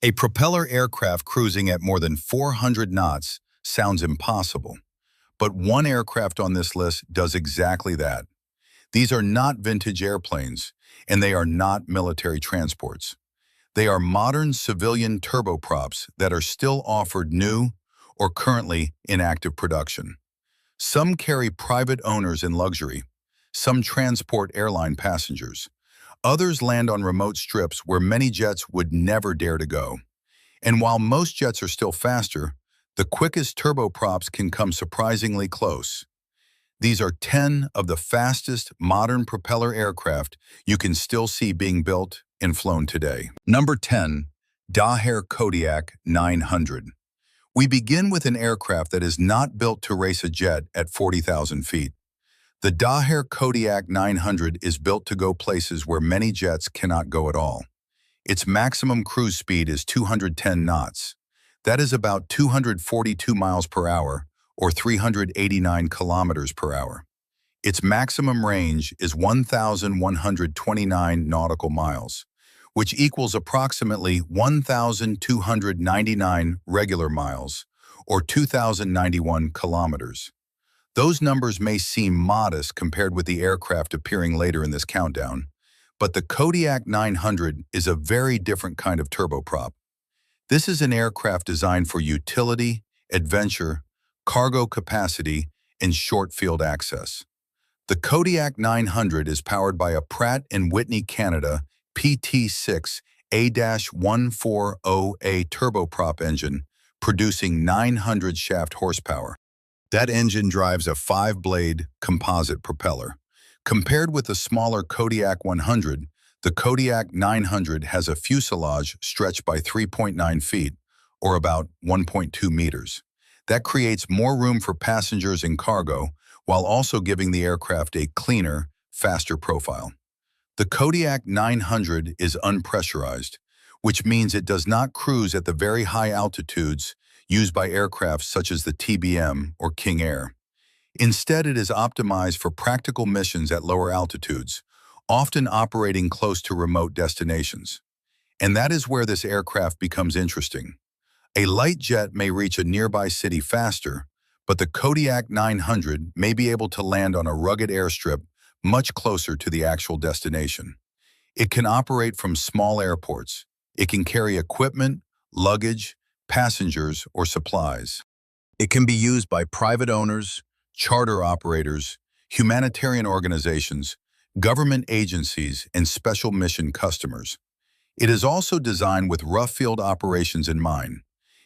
A propeller aircraft cruising at more than 400 knots sounds impossible, but one aircraft on this list does exactly that. These are not vintage airplanes, and they are not military transports. They are modern civilian turboprops that are still offered new or currently in active production. Some carry private owners in luxury. Some transport airline passengers. Others land on remote strips where many jets would never dare to go. And while most jets are still faster, the quickest turboprops can come surprisingly close. These are 10 of the fastest modern propeller aircraft you can still see being built and flown today. Number 10, Daher Kodiak 900. We begin with an aircraft that is not built to race a jet at 40,000 feet. The Daher Kodiak 900 is built to go places where many jets cannot go at all. Its maximum cruise speed is 210 knots. That is about 242 miles per hour, or 389 kilometers per hour. Its maximum range is 1,129 nautical miles, which equals approximately 1,299 regular miles, or 2,091 kilometers. Those numbers may seem modest compared with the aircraft appearing later in this countdown, but the Kodiak 900 is a very different kind of turboprop. This is an aircraft designed for utility, adventure, cargo capacity, and short field access. The Kodiak 900 is powered by a Pratt & Whitney Canada PT6A-140A turboprop engine, producing 900 shaft horsepower. That engine drives a 5-blade composite propeller. Compared with the smaller Kodiak 100, the Kodiak 900 has a fuselage stretched by 3.9 feet, or about 1.2 meters. That creates more room for passengers and cargo, while also giving the aircraft a cleaner, faster profile. The Kodiak 900 is unpressurized, which means it does not cruise at the very high altitudes used by aircraft such as the TBM or King Air. Instead, it is optimized for practical missions at lower altitudes, often operating close to remote destinations. And that is where this aircraft becomes interesting. A light jet may reach a nearby city faster, but the Kodiak 900 may be able to land on a rugged airstrip much closer to the actual destination. It can operate from small airports. It can carry equipment, luggage, passengers, or supplies. It can be used by private owners, charter operators, humanitarian organizations, government agencies, and special mission customers. It is also designed with rough field operations in mind.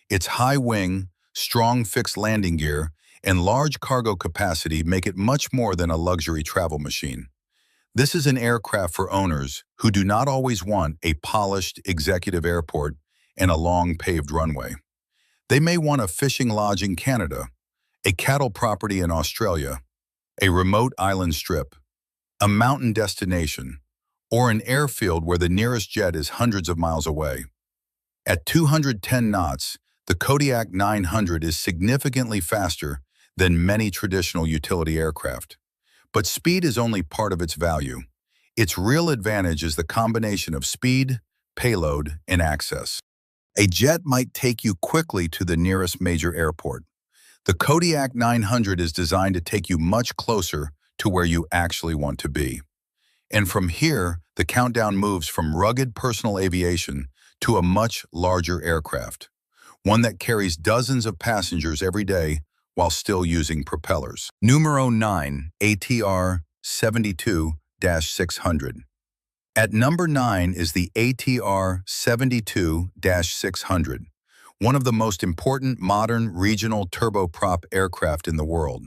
Its high wing, strong fixed landing gear, and large cargo capacity make it much more than a luxury travel machine. This is an aircraft for owners who do not always want a polished executive airport and a long paved runway. They may want a fishing lodge in Canada, a cattle property in Australia, a remote island strip, a mountain destination, or an airfield where the nearest jet is hundreds of miles away. At 210 knots, the Kodiak 900 is significantly faster than many traditional utility aircraft. But speed is only part of its value. Its real advantage is the combination of speed, payload, and access. A jet might take you quickly to the nearest major airport. The Kodiak 900 is designed to take you much closer to where you actually want to be. And from here, the countdown moves from rugged personal aviation to a much larger aircraft, one that carries dozens of passengers every day while still using propellers. Numero 9, ATR 72-600. At number 9 is the ATR 72-600, one of the most important modern regional turboprop aircraft in the world.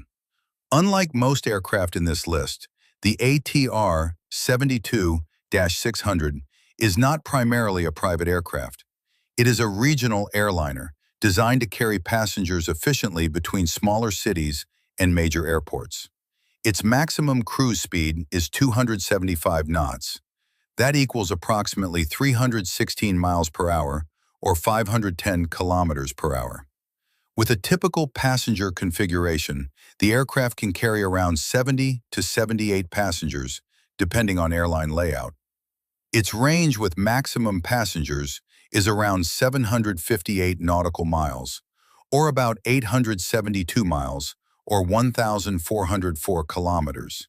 Unlike most aircraft in this list, the ATR 72-600 is not primarily a private aircraft. It is a regional airliner designed to carry passengers efficiently between smaller cities and major airports. Its maximum cruise speed is 275 knots. That equals approximately 316 miles per hour or 510 kilometers per hour. With a typical passenger configuration, the aircraft can carry around 70 to 78 passengers, depending on airline layout. Its range with maximum passengers is around 758 nautical miles, or about 872 miles, or 1,404 kilometers.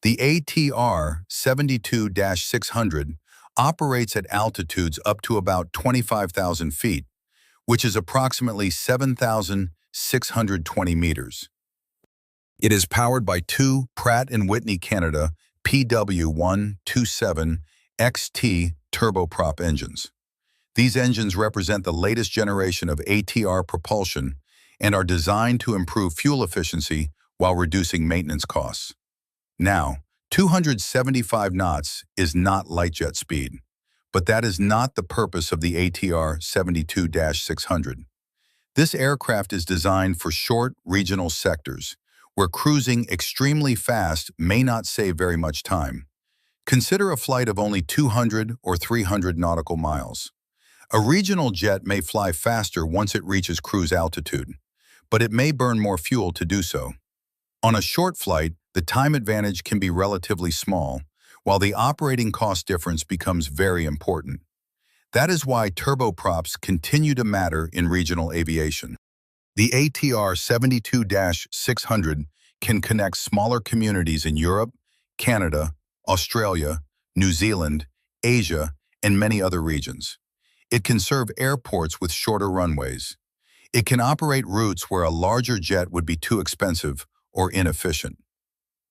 The ATR 72-600 operates at altitudes up to about 25,000 feet, which is approximately 7,620 meters. It is powered by two Pratt & Whitney Canada PW-127 XT turboprop engines. These engines represent the latest generation of ATR propulsion and are designed to improve fuel efficiency while reducing maintenance costs. Now, 275 knots is not light jet speed, but that is not the purpose of the ATR 72-600. This aircraft is designed for short regional sectors, where cruising extremely fast may not save very much time. Consider a flight of only 200 or 300 nautical miles. A regional jet may fly faster once it reaches cruise altitude, but it may burn more fuel to do so. On a short flight, the time advantage can be relatively small, while the operating cost difference becomes very important. That is why turboprops continue to matter in regional aviation. The ATR 72-600 can connect smaller communities in Europe, Canada, Australia, New Zealand, Asia, and many other regions. It can serve airports with shorter runways. It can operate routes where a larger jet would be too expensive or inefficient.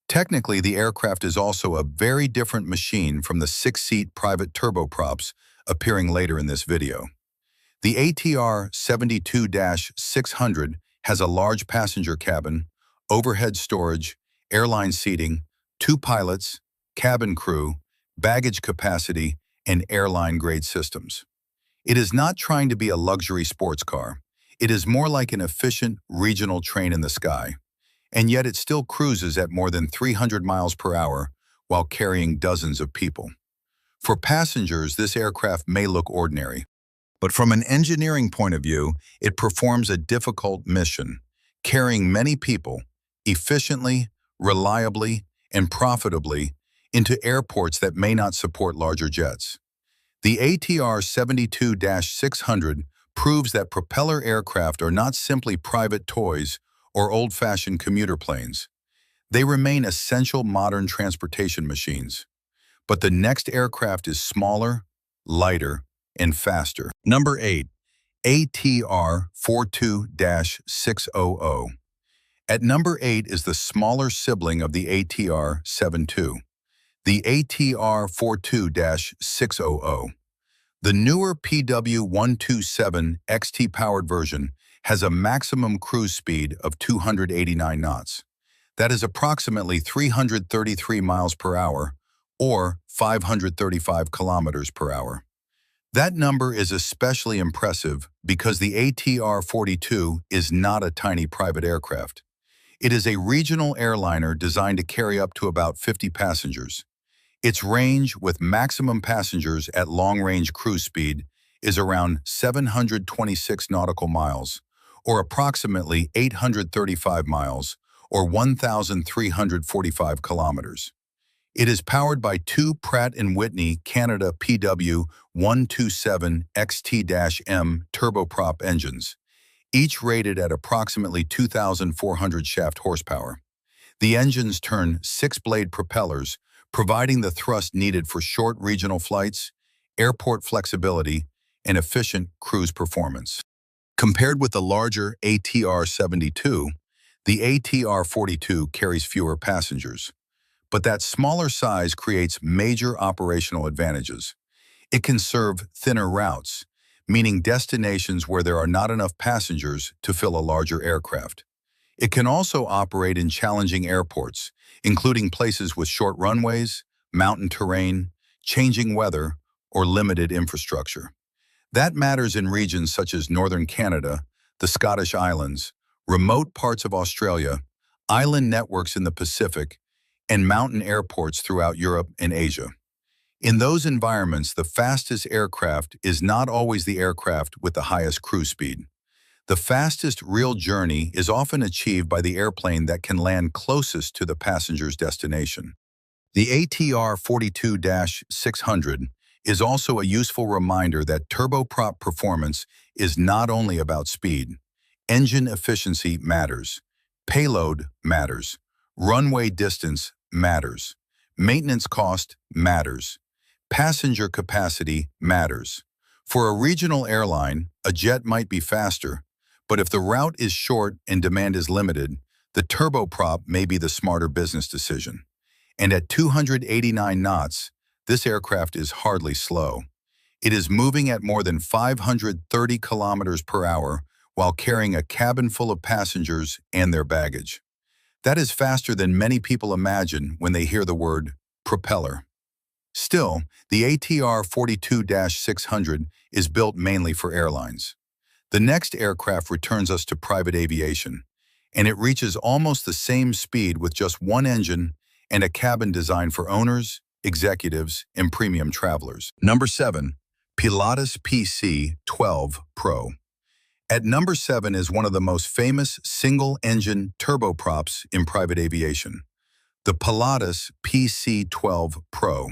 Technically, the aircraft is also a very different machine from the six-seat private turboprops appearing later in this video. The ATR 72-600 has a large passenger cabin, overhead storage, airline seating, two pilots, cabin crew, baggage capacity, and airline-grade systems. It is not trying to be a luxury sports car. It is more like an efficient regional train in the sky. And yet it still cruises at more than 300 miles per hour while carrying dozens of people. For passengers, this aircraft may look ordinary, but from an engineering point of view, it performs a difficult mission, carrying many people efficiently, reliably, and profitably into airports that may not support larger jets. The ATR 72-600 proves that propeller aircraft are not simply private toys or old-fashioned commuter planes. They remain essential modern transportation machines. But the next aircraft is smaller, lighter, and faster. Number 8. ATR 42-600. At number 8 is the smaller sibling of the ATR 72, the ATR 42-600. The newer PW-127 XT-powered version has a maximum cruise speed of 289 knots. That is approximately 333 miles per hour, or 535 kilometers per hour. That number is especially impressive because the ATR-42 is not a tiny private aircraft. It is a regional airliner designed to carry up to about 50 passengers. Its range, with maximum passengers at long-range cruise speed, is around 726 nautical miles, or approximately 835 miles, or 1,345 kilometers. It is powered by two Pratt & Whitney Canada PW-127 XT-M turboprop engines, each rated at approximately 2,400 shaft horsepower. The engines turn six-blade propellers, providing the thrust needed for short regional flights, airport flexibility, and efficient cruise performance. Compared with the larger ATR-72, the ATR-42 carries fewer passengers. But that smaller size creates major operational advantages. It can serve thinner routes, meaning destinations where there are not enough passengers to fill a larger aircraft. It can also operate in challenging airports, including places with short runways, mountain terrain, changing weather, or limited infrastructure. That matters in regions such as northern Canada, the Scottish Islands, remote parts of Australia, island networks in the Pacific, and mountain airports throughout Europe and Asia. In those environments, the fastest aircraft is not always the aircraft with the highest cruise speed. The fastest real journey is often achieved by the airplane that can land closest to the passenger's destination. The ATR 42-600 is also a useful reminder that turboprop performance is not only about speed. Engine efficiency matters. Payload matters. Runway distance matters. Maintenance cost matters. Passenger capacity matters. For a regional airline, a jet might be faster, but if the route is short and demand is limited, the turboprop may be the smarter business decision. And at 289 knots, this aircraft is hardly slow. It is moving at more than 530 kilometers per hour while carrying a cabin full of passengers and their baggage. That is faster than many people imagine when they hear the word propeller. Still, the ATR 42-600 is built mainly for airlines. The next aircraft returns us to private aviation, and it reaches almost the same speed with just one engine and a cabin designed for owners, executives, and premium travelers. Number 7. Pilatus PC-12 PRO. At number 7 is one of the most famous single-engine turboprops in private aviation, the Pilatus PC-12 PRO.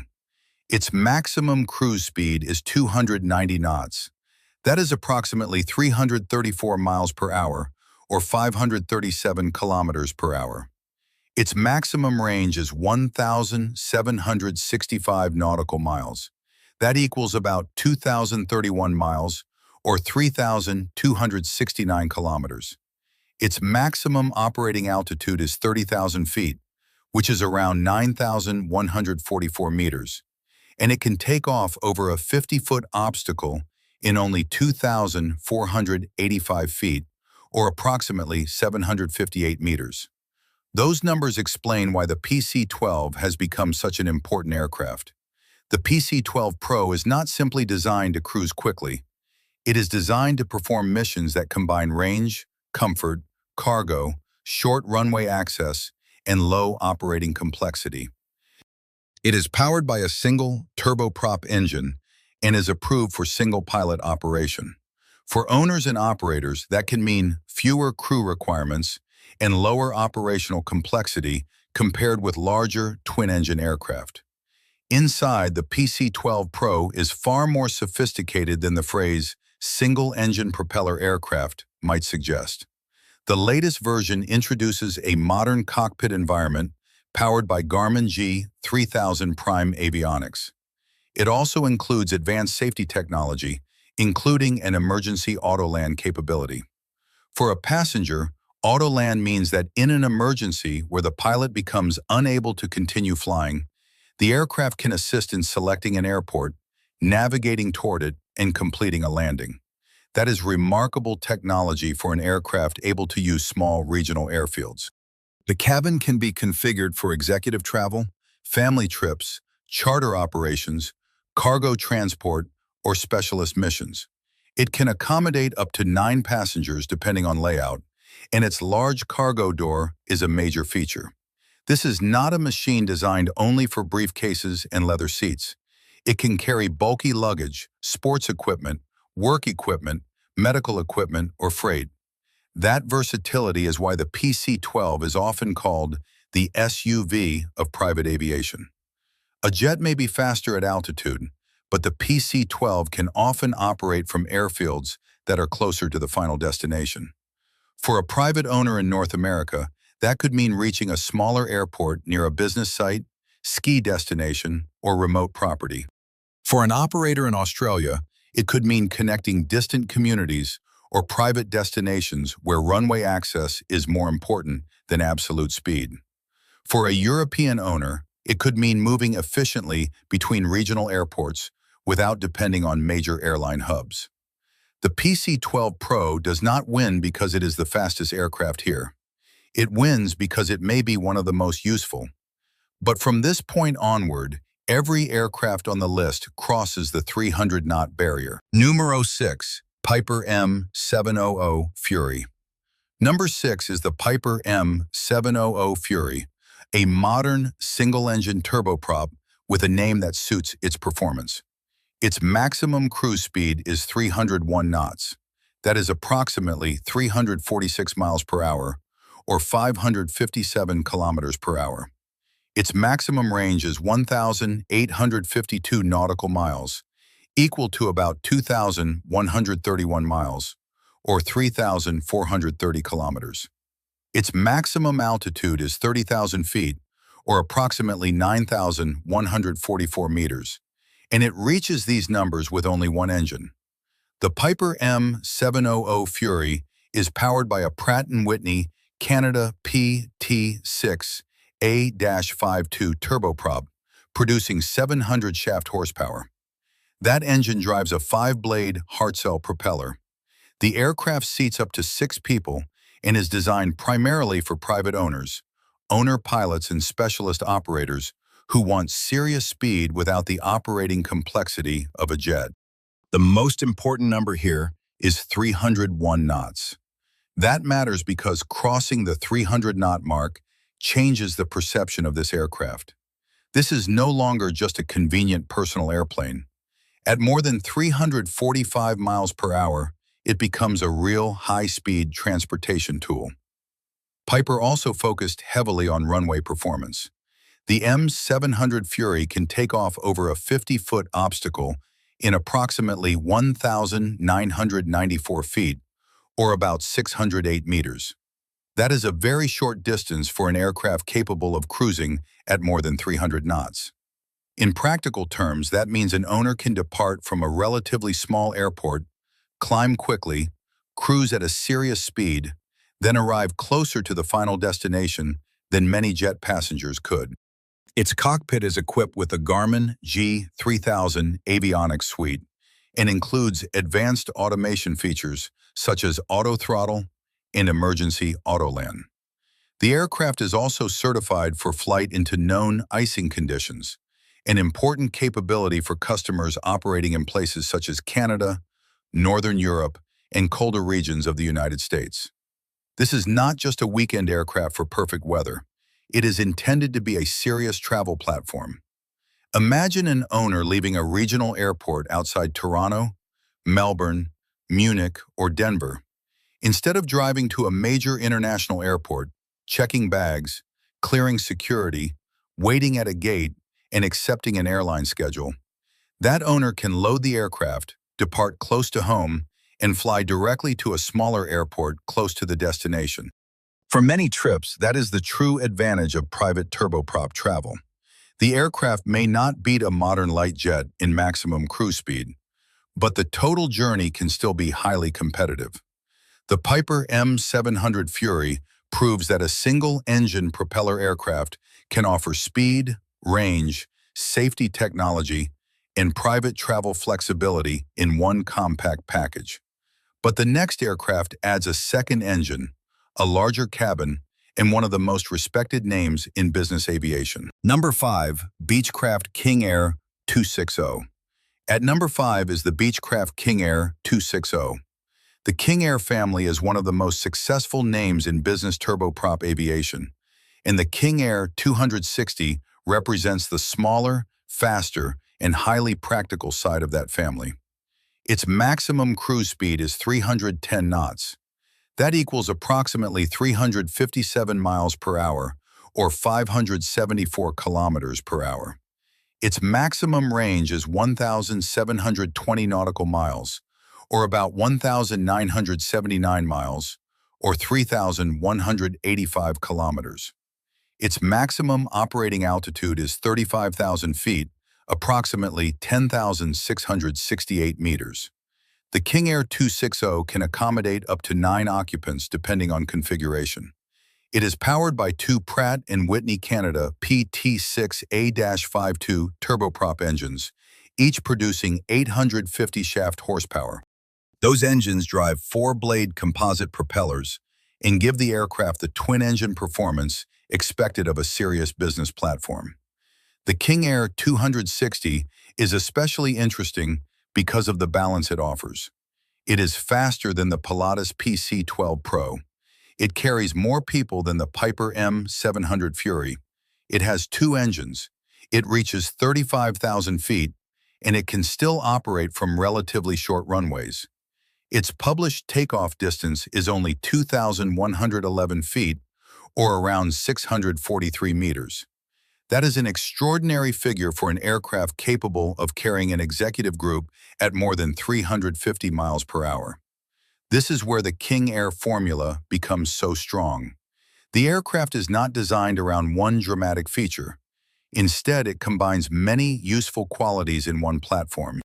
Its maximum cruise speed is 290 knots. That is approximately 334 miles per hour, or 537 kilometers per hour. Its maximum range is 1,765 nautical miles. That equals about 2,031 miles, or 3,269 kilometers. Its maximum operating altitude is 30,000 feet, which is around 9,144 meters, and it can take off over a 50-foot obstacle in only 2,485 feet, or approximately 758 meters. Those numbers explain why the PC-12 has become such an important aircraft. The PC-12 PRO is not simply designed to cruise quickly. It is designed to perform missions that combine range, comfort, cargo, short runway access, and low operating complexity. It is powered by a single turboprop engine and is approved for single-pilot operation. For owners and operators, that can mean fewer crew requirements and lower operational complexity compared with larger twin-engine aircraft. Inside, the PC-12 PRO is far more sophisticated than the phrase single-engine propeller aircraft might suggest. The latest version introduces a modern cockpit environment powered by Garmin G3000 Prime avionics. It also includes advanced safety technology, including an emergency auto-land capability. For a passenger, auto-land means that in an emergency where the pilot becomes unable to continue flying, the aircraft can assist in selecting an airport, navigating toward it, and completing a landing. That is remarkable technology for an aircraft able to use small regional airfields. The cabin can be configured for executive travel, family trips, charter operations, cargo transport, or specialist missions. It can accommodate up to 9 passengers depending on layout, and its large cargo door is a major feature. This is not a machine designed only for briefcases and leather seats. It can carry bulky luggage, sports equipment, work equipment, medical equipment, or freight. That versatility is why the PC-12 is often called the SUV of private aviation. A jet may be faster at altitude, but the PC-12 can often operate from airfields that are closer to the final destination. For a private owner in North America, that could mean reaching a smaller airport near a business site, ski destination, or remote property. For an operator in Australia, it could mean connecting distant communities or private destinations where runway access is more important than absolute speed. For a European owner, it could mean moving efficiently between regional airports without depending on major airline hubs. The PC-12 PRO does not win because it is the fastest aircraft here. It wins because it may be one of the most useful. But from this point onward, every aircraft on the list crosses the 300-knot barrier. Numero 6. Piper M700 Fury. Number 6 is the Piper M700 Fury, a modern single-engine turboprop with a name that suits its performance. Its maximum cruise speed is 301 knots. That is approximately 346 miles per hour, or 557 kilometers per hour. Its maximum range is 1,852 nautical miles, equal to about 2,131 miles, or 3,430 kilometers. Its maximum altitude is 30,000 feet, or approximately 9,144 meters, and it reaches these numbers with only one engine. The Piper M700 Fury is powered by a Pratt & Whitney Canada PT-6A-52 turboprop, producing 700 shaft horsepower. That engine drives a 5-blade Hartzell propeller. The aircraft seats up to 6 people and is designed primarily for private owners, owner pilots and specialist operators who want serious speed without the operating complexity of a jet. The most important number here is 301 knots. That matters because crossing the 300-knot mark changes the perception of this aircraft. This is no longer just a convenient personal airplane. At more than 345 miles per hour, it becomes a real high-speed transportation tool. Piper also focused heavily on runway performance. The M700 Fury can take off over a 50-foot obstacle in approximately 1,994 feet, or about 608 meters. That is a very short distance for an aircraft capable of cruising at more than 300 knots. In practical terms, that means an owner can depart from a relatively small airport, climb quickly, cruise at a serious speed, then arrive closer to the final destination than many jet passengers could. Its cockpit is equipped with a Garmin G3000 avionics suite and includes advanced automation features such as auto throttle and emergency autoland. The aircraft is also certified for flight into known icing conditions, an important capability for customers operating in places such as Canada, Northern Europe, and colder regions of the United States. This is not just a weekend aircraft for perfect weather. It is intended to be a serious travel platform. Imagine an owner leaving a regional airport outside Toronto, Melbourne, Munich, or Denver. Instead of driving to a major international airport, checking bags, clearing security, waiting at a gate, and accepting an airline schedule, that owner can load the aircraft, depart close to home, and fly directly to a smaller airport close to the destination. For many trips, that is the true advantage of private turboprop travel. The aircraft may not beat a modern light jet in maximum cruise speed, but the total journey can still be highly competitive. The Piper M700 Fury proves that a single-engine propeller aircraft can offer speed, range, safety technology, and private travel flexibility in one compact package. But the next aircraft adds a second engine, a larger cabin, and one of the most respected names in business aviation. Number 5, Beechcraft King Air 260. At number 5 is the Beechcraft King Air 260. The King Air family is one of the most successful names in business turboprop aviation, and the King Air 260 represents the smaller, faster, and highly practical side of that family. Its maximum cruise speed is 310 knots. That equals approximately 357 miles per hour, or 574 kilometers per hour. Its maximum range is 1,720 nautical miles, or about 1,979 miles, or 3,185 kilometers. Its maximum operating altitude is 35,000 feet, approximately 10,668 meters. The King Air 260 can accommodate up to 9 occupants depending on configuration. It is powered by 2 Pratt & Whitney Canada PT-6A-52 turboprop engines, each producing 850 shaft horsepower. Those engines drive 4-blade composite propellers and give the aircraft the twin-engine performance expected of a serious business platform. The King Air 260 is especially interesting because of the balance it offers. It is faster than the Pilatus PC-12 PRO. It carries more people than the Piper M700 Fury. It has 2 engines. It reaches 35,000 feet, and it can still operate from relatively short runways. Its published takeoff distance is only 2,111 feet, or around 643 meters. That is an extraordinary figure for an aircraft capable of carrying an executive group at more than 350 miles per hour. This is where the King Air formula becomes so strong. The aircraft is not designed around one dramatic feature. Instead, it combines many useful qualities in one platform: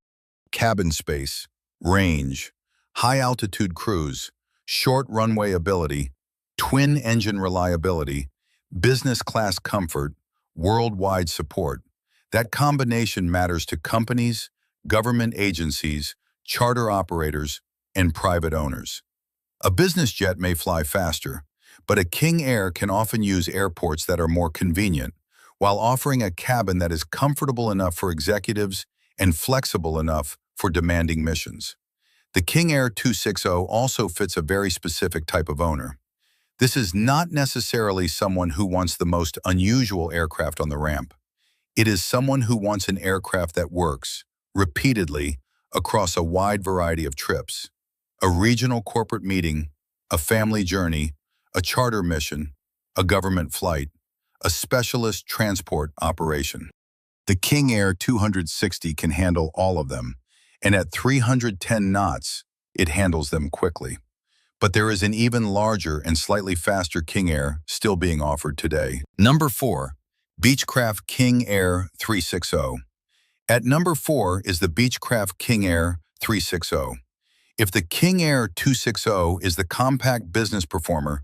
cabin space, range, high-altitude cruise, short runway ability, twin-engine reliability, business-class comfort, worldwide support. That combination matters to companies, government agencies, charter operators, and private owners. A business jet may fly faster, but a King Air can often use airports that are more convenient, while offering a cabin that is comfortable enough for executives and flexible enough for demanding missions. The King Air 260 also fits a very specific type of owner. This is not necessarily someone who wants the most unusual aircraft on the ramp. It is someone who wants an aircraft that works, repeatedly, across a wide variety of trips. A regional corporate meeting, a family journey, a charter mission, a government flight, a specialist transport operation. The King Air 260 can handle all of them, and at 310 knots, it handles them quickly. But there is an even larger and slightly faster King Air still being offered today. Number 4. Beechcraft King Air 360. At number 4 is the Beechcraft King Air 360. If the King Air 260 is the compact business performer,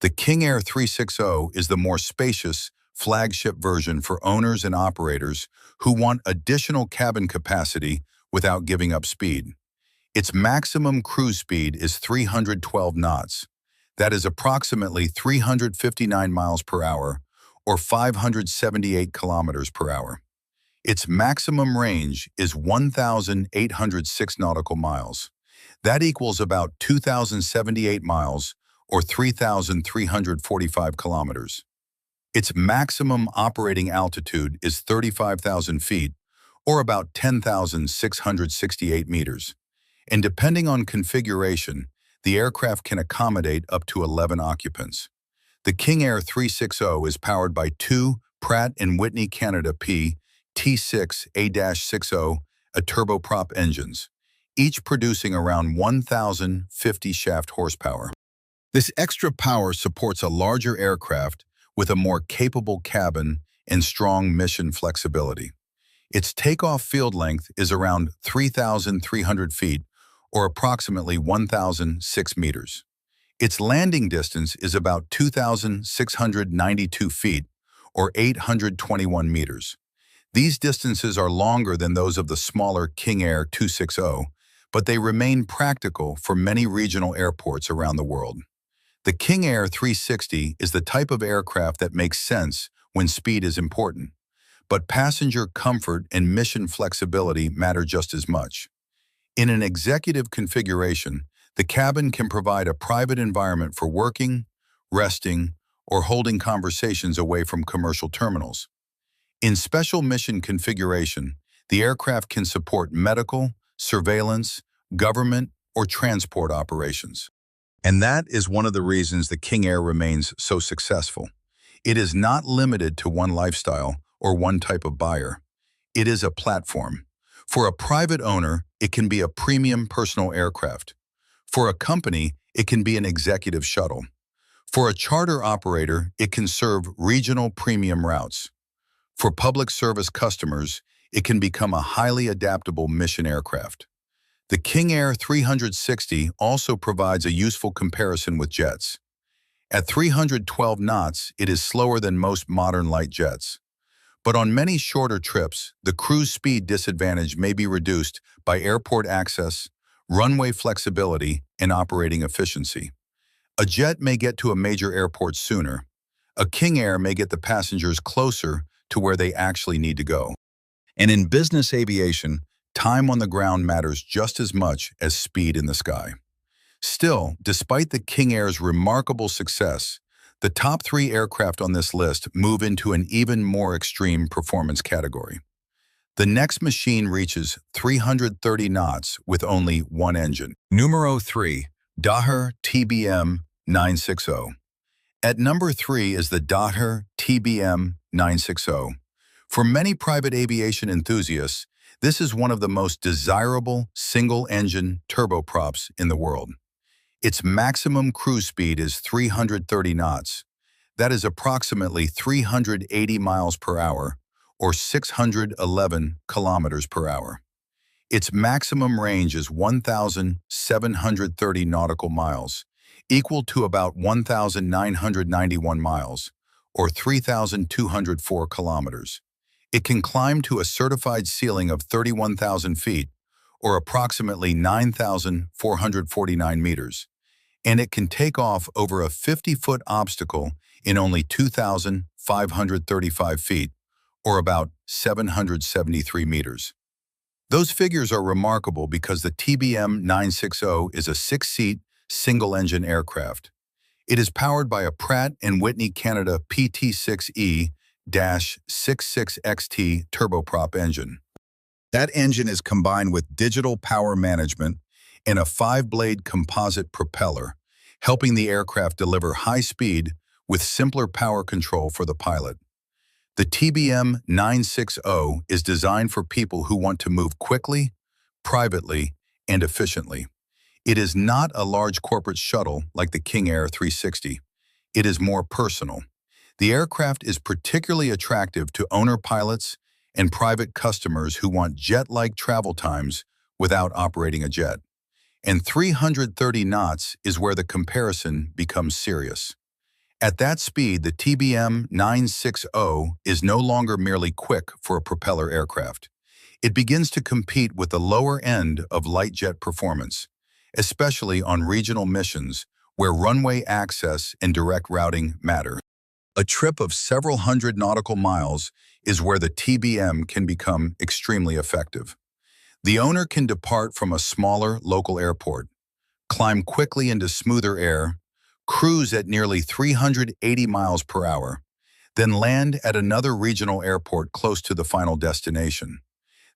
the King Air 360 is the more spacious, flagship version for owners and operators who want additional cabin capacity without giving up speed. Its maximum cruise speed is 312 knots. That is approximately 359 miles per hour or 578 kilometers per hour. Its maximum range is 1,806 nautical miles. That equals about 2,078 miles or 3,345 kilometers. Its maximum operating altitude is 35,000 feet or about 10,668 meters. And depending on configuration, the aircraft can accommodate up to 11 occupants. The King Air 360 is powered by two Pratt & Whitney Canada T6A-60 turboprop engines, each producing around 1,050 shaft horsepower. This extra power supports a larger aircraft with a more capable cabin and strong mission flexibility. Its takeoff field length is around 3,300 feet, or approximately 1,006 meters. Its landing distance is about 2,692 feet, or 821 meters. These distances are longer than those of the smaller King Air 260, but they remain practical for many regional airports around the world. The King Air 360 is the type of aircraft that makes sense when speed is important, but passenger comfort and mission flexibility matter just as much. In an executive configuration, the cabin can provide a private environment for working, resting, or holding conversations away from commercial terminals. In special mission configuration, the aircraft can support medical, surveillance, government, or transport operations. And that is one of the reasons the King Air remains so successful. It is not limited to one lifestyle or one type of buyer. It is a platform. For a private owner, it can be a premium personal aircraft. For a company, it can be an executive shuttle. For a charter operator, it can serve regional premium routes. For public service customers, it can become a highly adaptable mission aircraft. The King Air 360 also provides a useful comparison with jets. At 312 knots, it is slower than most modern light jets. But on many shorter trips, the cruise speed disadvantage may be reduced by airport access, runway flexibility, and operating efficiency. A jet may get to a major airport sooner. A King Air may get the passengers closer to where they actually need to go. And in business aviation, time on the ground matters just as much as speed in the sky. Still, despite the King Air's remarkable success, the top 3 aircraft on this list move into an even more extreme performance category. The next machine reaches 330 knots with only one engine. Numero 3, Daher TBM 960. At number 3 is the Daher TBM 960. For many private aviation enthusiasts, this is one of the most desirable single-engine turboprops in the world. Its maximum cruise speed is 330 knots. That is approximately 380 miles per hour, or 611 kilometers per hour. Its maximum range is 1,730 nautical miles, equal to about 1,991 miles, or 3,204 kilometers. It can climb to a certified ceiling of 31,000 feet, or approximately 9,449 meters, and it can take off over a 50-foot obstacle in only 2,535 feet, or about 773 meters. Those figures are remarkable because the TBM 960 is a 6-seat, single-engine aircraft. It is powered by a Pratt & Whitney Canada PT6E-66XT turboprop engine. That engine is combined with digital power management and a 5-blade composite propeller, helping the aircraft deliver high speed with simpler power control for the pilot. The TBM 960 is designed for people who want to move quickly, privately, and efficiently. It is not a large corporate shuttle like the King Air 360. It is more personal. The aircraft is particularly attractive to owner pilots and private customers who want jet-like travel times without operating a jet. And 330 knots is where the comparison becomes serious. At that speed, the TBM 960 is no longer merely quick for a propeller aircraft. It begins to compete with the lower end of light jet performance, especially on regional missions where runway access and direct routing matter. A trip of several hundred nautical miles is where the TBM can become extremely effective. The owner can depart from a smaller local airport, climb quickly into smoother air, cruise at nearly 380 miles per hour, then land at another regional airport close to the final destination.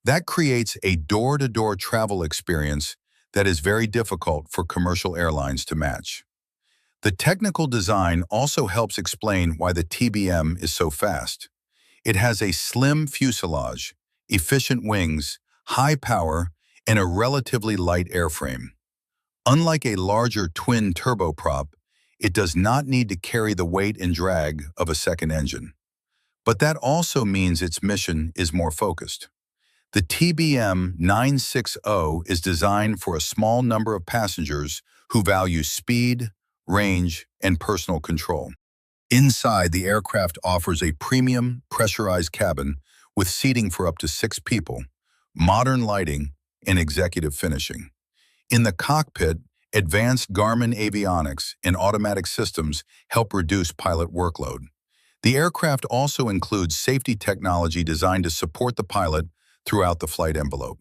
That creates a door-to-door travel experience that is very difficult for commercial airlines to match. The technical design also helps explain why the TBM is so fast. It has a slim fuselage, efficient wings, high power, and a relatively light airframe. Unlike a larger twin turboprop, it does not need to carry the weight and drag of a second engine. But that also means its mission is more focused. The TBM 960 is designed for a small number of passengers who value speed, range, and personal control. Inside, the aircraft offers a premium, pressurized cabin with seating for up to 6 people, modern lighting, and executive finishing. In the cockpit, advanced Garmin avionics and automatic systems help reduce pilot workload. The aircraft also includes safety technology designed to support the pilot throughout the flight envelope.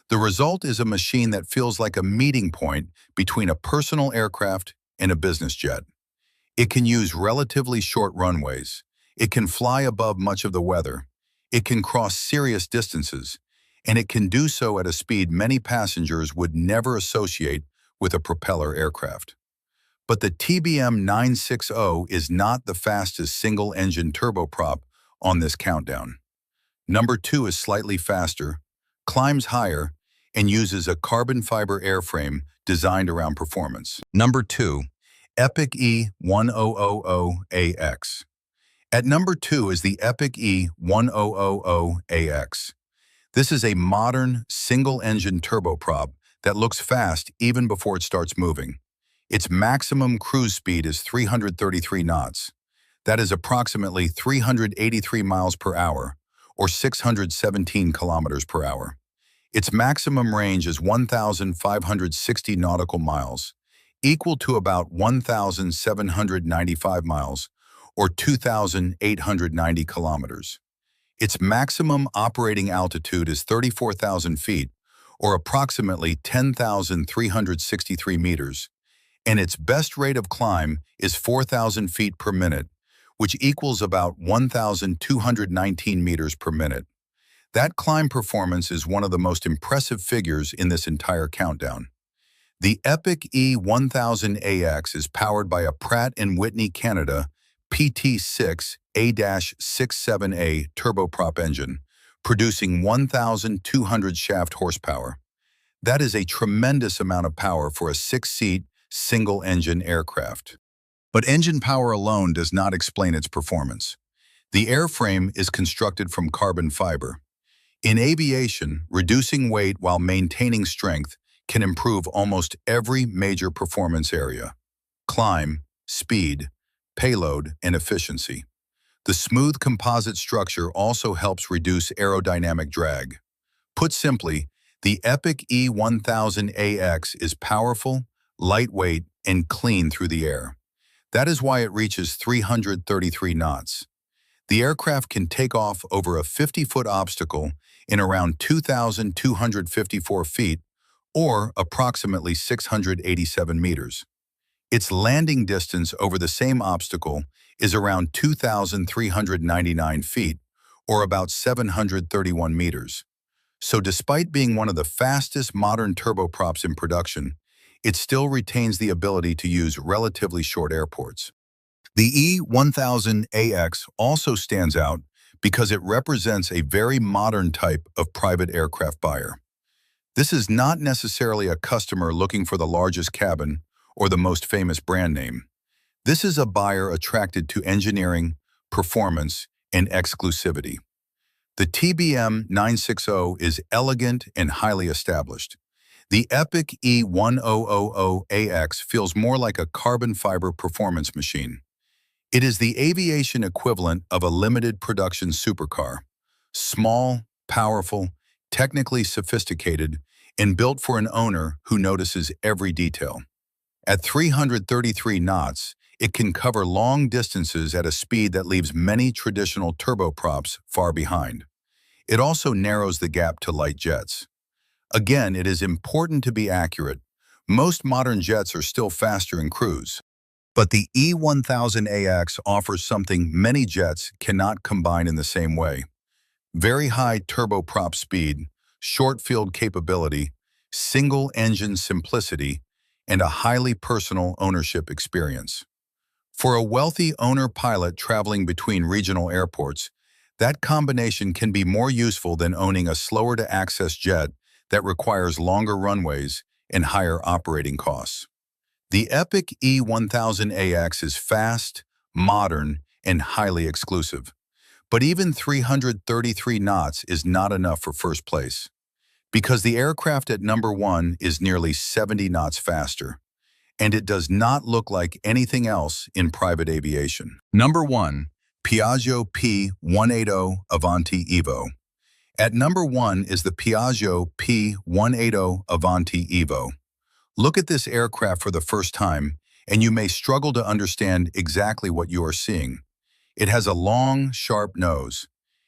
The result is a machine that feels like a meeting point between a personal aircraft and a business jet. It can use relatively short runways. It can fly above much of the weather. It can cross serious distances, and it can do so at a speed many passengers would never associate with a propeller aircraft. But the TBM 960 is not the fastest single-engine turboprop on this countdown. Number 2 is slightly faster, climbs higher, and uses a carbon fiber airframe designed around performance. Number 2, Epic E1000 AX. At number 2 is the Epic E1000 AX. This is a modern, single-engine turboprop that looks fast even before it starts moving. Its maximum cruise speed is 333 knots. That is approximately 383 miles per hour, or 617 kilometers per hour. Its maximum range is 1,560 nautical miles, equal to about 1,795 miles, or 2,890 kilometers. Its maximum operating altitude is 34,000 feet, or approximately 10,363 meters, and its best rate of climb is 4,000 feet per minute, which equals about 1,219 meters per minute. That climb performance is one of the most impressive figures in this entire countdown. The Epic E1000 AX is powered by a Pratt & Whitney Canada PT6A-67A turboprop engine, producing 1,200 shaft horsepower. That is a tremendous amount of power for a six-seat, single-engine aircraft. But engine power alone does not explain its performance. The airframe is constructed from carbon fiber. In aviation, reducing weight while maintaining strength can improve almost every major performance area: climb, speed, payload, and efficiency. The smooth composite structure also helps reduce aerodynamic drag. Put simply, the Epic E1000 AX is powerful, lightweight, and clean through the air. That is why it reaches 333 knots. The aircraft can take off over a 50-foot obstacle in around 2,254 feet, or approximately 687 meters. Its landing distance over the same obstacle is around 2,399 feet, or about 731 meters. So despite being one of the fastest modern turboprops in production, it still retains the ability to use relatively short airports. The E1000 AX also stands out because it represents a very modern type of private aircraft buyer. This is not necessarily a customer looking for the largest cabin or the most famous brand name. This is a buyer attracted to engineering, performance, and exclusivity. The TBM 960 is elegant and highly established. The Epic E1000 AX feels more like a carbon fiber performance machine. It is the aviation equivalent of a limited production supercar. Small, powerful, technically sophisticated, and built for an owner who notices every detail. At 333 knots, it can cover long distances at a speed that leaves many traditional turboprops far behind. It also narrows the gap to light jets. Again, it is important to be accurate. Most modern jets are still faster in cruise. But the E1000 AX offers something many jets cannot combine in the same way: very high turboprop speed, short field capability, single-engine simplicity, and a highly personal ownership experience. For a wealthy owner-pilot traveling between regional airports, that combination can be more useful than owning a slower-to-access jet that requires longer runways and higher operating costs. The Epic E1000 AX is fast, modern, and highly exclusive. But even 333 knots is not enough for first place, because the aircraft at number 1 is nearly 70 knots faster, and it does not look like anything else in private aviation. Number 1. Piaggio P.180 Avanti EVO. At number 1 is the Piaggio P.180 Avanti EVO. Look at this aircraft for the first time, and you may struggle to understand exactly what you are seeing. It has a long, sharp nose.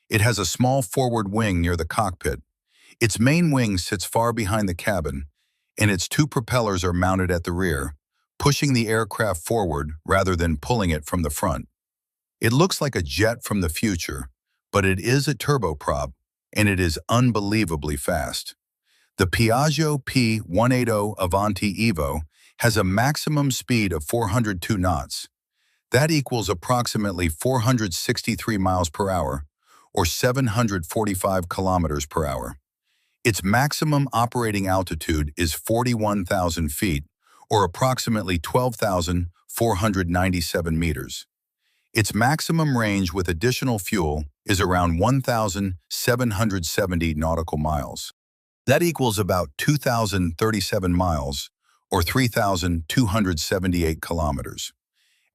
It has a small forward wing near the cockpit. Its main wing sits far behind the cabin, and its two propellers are mounted at the rear, pushing the aircraft forward rather than pulling it from the front. It looks like a jet from the future, but it is a turboprop, and it is unbelievably fast. The Piaggio P.180 Avanti EVO has a maximum speed of 402 knots. That equals approximately 463 miles per hour, or 745 kilometers per hour. Its maximum operating altitude is 41,000 feet, or approximately 12,497 meters. Its maximum range with additional fuel is around 1,770 nautical miles. That equals about 2,037 miles, or 3,278 kilometers.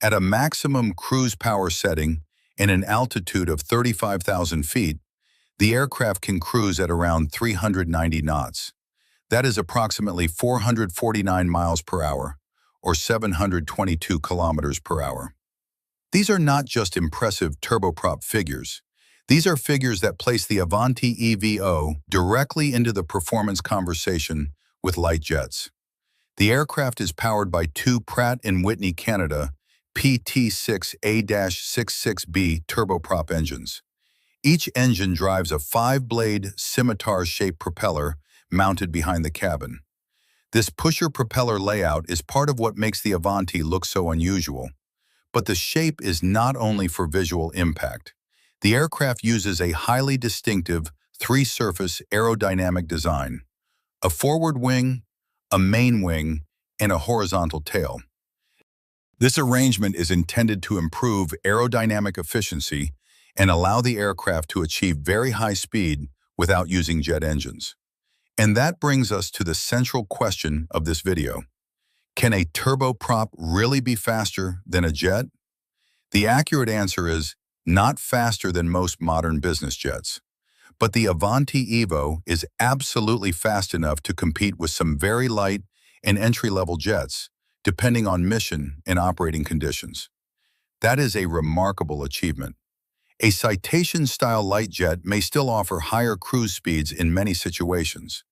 At a maximum cruise power setting and an altitude of 35,000 feet, the aircraft can cruise at around 390 knots. That is approximately 449 miles per hour, or 722 kilometers per hour. These are not just impressive turboprop figures. These are figures that place the Avanti EVO directly into the performance conversation with light jets. The aircraft is powered by two Pratt & Whitney Canada PT6A-66B turboprop engines. Each engine drives a 5-blade scimitar-shaped propeller mounted behind the cabin. This pusher propeller layout is part of what makes the Avanti look so unusual. But the shape is not only for visual impact. The aircraft uses a highly distinctive three-surface aerodynamic design: a forward wing, a main wing, and a horizontal tail. This arrangement is intended to improve aerodynamic efficiency and allow the aircraft to achieve very high speed without using jet engines. And that brings us to the central question of this video. Can a turboprop really be faster than a jet? The accurate answer is not faster than most modern business jets. But the Avanti EVO is absolutely fast enough to compete with some very light and entry-level jets, depending on mission and operating conditions. That is a remarkable achievement. A citation-style light jet may still offer higher cruise speeds in many situations,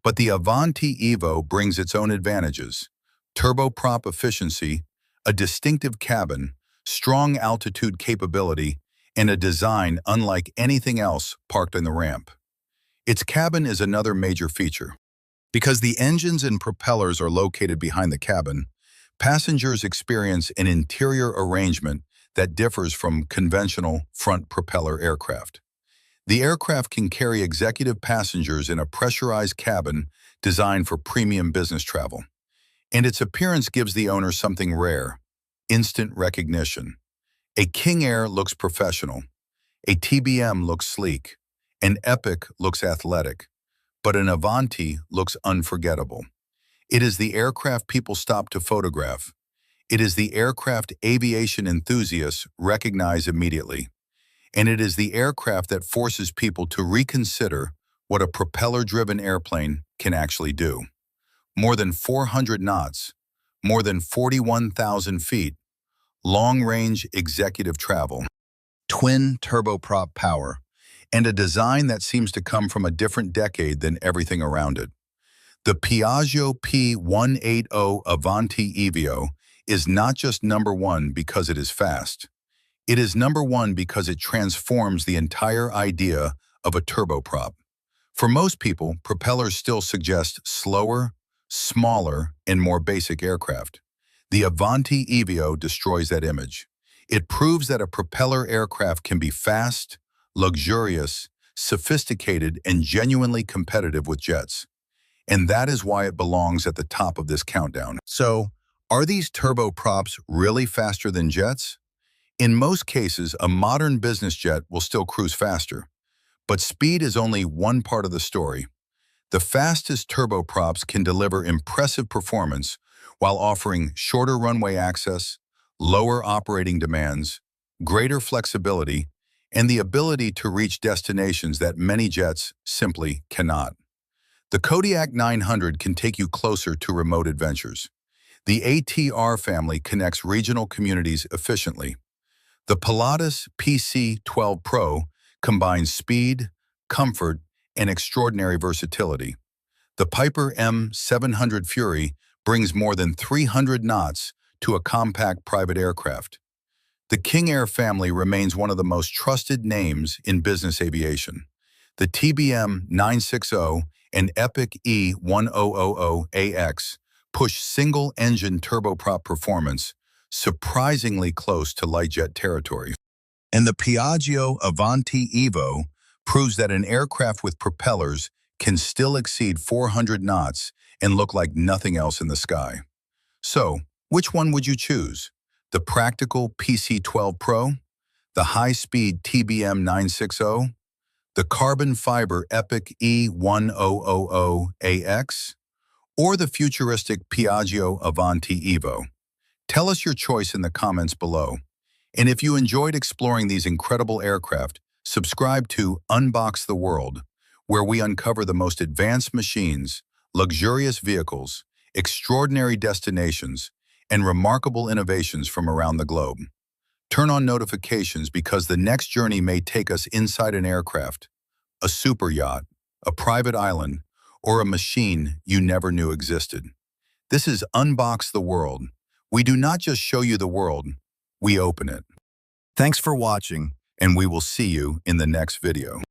but the Avanti EVO brings its own advantages: turboprop efficiency, a distinctive cabin, strong altitude capability, and a design unlike anything else parked in the ramp. Its cabin is another major feature. Because the engines and propellers are located behind the cabin, passengers experience an interior arrangement that differs from conventional front propeller aircraft. The aircraft can carry executive passengers in a pressurized cabin designed for premium business travel. And its appearance gives the owner something rare: instant recognition. A King Air looks professional, a TBM looks sleek, an Epic looks athletic, but an Avanti looks unforgettable. It is the aircraft people stop to photograph. It is the aircraft aviation enthusiasts recognize immediately. And it is the aircraft that forces people to reconsider what a propeller-driven airplane can actually do. More than 400 knots, more than 41,000 feet, long-range executive travel, twin turboprop power, and a design that seems to come from a different decade than everything around it. The Piaggio P.180 Avanti EVO is not just number one because it is fast. It is number one because it transforms the entire idea of a turboprop. For most people, propellers still suggest slower, smaller, and more basic aircraft. The Avanti EVO destroys that image. It proves that a propeller aircraft can be fast, luxurious, sophisticated, and genuinely competitive with jets. And that is why it belongs at the top of this countdown. So, are these turboprops really faster than jets? In most cases, a modern business jet will still cruise faster. But speed is only one part of the story. The fastest turboprops can deliver impressive performance while offering shorter runway access, lower operating demands, greater flexibility, and the ability to reach destinations that many jets simply cannot. The Kodiak 900 can take you closer to remote adventures. The ATR family connects regional communities efficiently. The Pilatus PC-12 PRO combines speed, comfort, and extraordinary versatility. The Piper M700 Fury brings more than 300 knots to a compact private aircraft. The King Air family remains one of the most trusted names in business aviation. The TBM 960 and Epic E1000 AX push single-engine turboprop performance surprisingly close to light jet territory. And the Piaggio Avanti EVO proves that an aircraft with propellers can still exceed 400 knots and look like nothing else in the sky. So, which one would you choose? The practical PC-12 PRO? The high-speed TBM 960? The carbon fiber Epic E1000 AX? Or the futuristic Piaggio Avanti EVO? Tell us your choice in the comments below. And if you enjoyed exploring these incredible aircraft, subscribe to Unbox the World, where we uncover the most advanced machines, luxurious vehicles, extraordinary destinations, and remarkable innovations from around the globe. Turn on notifications because the next journey may take us inside an aircraft, a super yacht, a private island, or a machine you never knew existed. This is Unbox the World. We do not just show you the world, we open it. Thanks for watching, and we will see you in the next video.